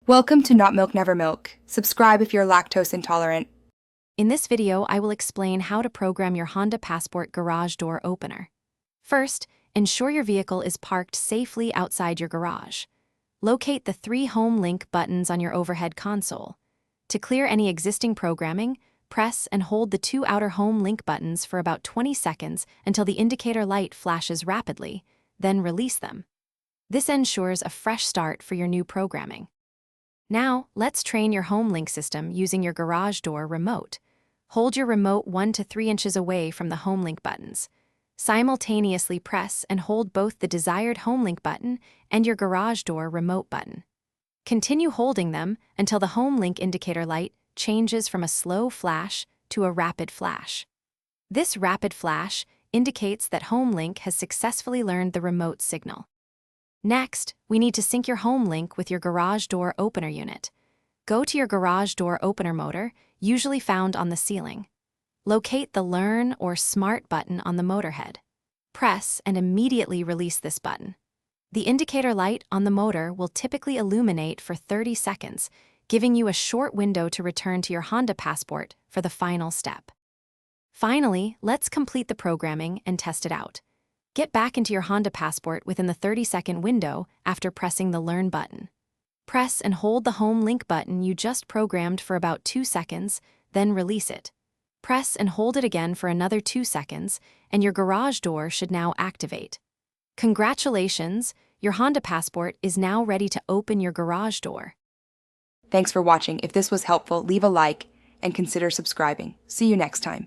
Welcome to Not Milk Never Milk. Subscribe if you're lactose intolerant. In this video, I will explain how to program your Honda Passport garage door opener. First, ensure your vehicle is parked safely outside your garage. Locate the 3 home link buttons on your overhead console. To clear any existing programming, press and hold the 2 outer home link buttons for about 20 seconds until the indicator light flashes rapidly, then release them. This ensures a fresh start for your new programming. Now, let's train your home link system using your garage door remote. Hold your remote 1 to 3 inches away from the home link buttons. Simultaneously press and hold both the desired home link button and your garage door remote button. Continue holding them until the home link indicator light changes from a slow flash to a rapid flash. This rapid flash indicates that home link has successfully learned the remote signal. Next, we need to sync your home link with your garage door opener unit. Go to your garage door opener motor, usually found on the ceiling. Locate the Learn or Smart button on the motor head. Press and immediately release this button. The indicator light on the motor will typically illuminate for 30 seconds, giving you a short window to return to your Honda Passport for the final step. Finally, let's complete the programming and test it out. Get back into your Honda Passport within the 30-second window after pressing the Learn button. Press and hold the home link button you just programmed for about 2 seconds, then release it. Press and hold it again for another 2 seconds, and your garage door should now activate. Congratulations, your Honda Passport is now ready to open your garage door. Thanks for watching. If this was helpful, leave a like and consider subscribing. See you next time.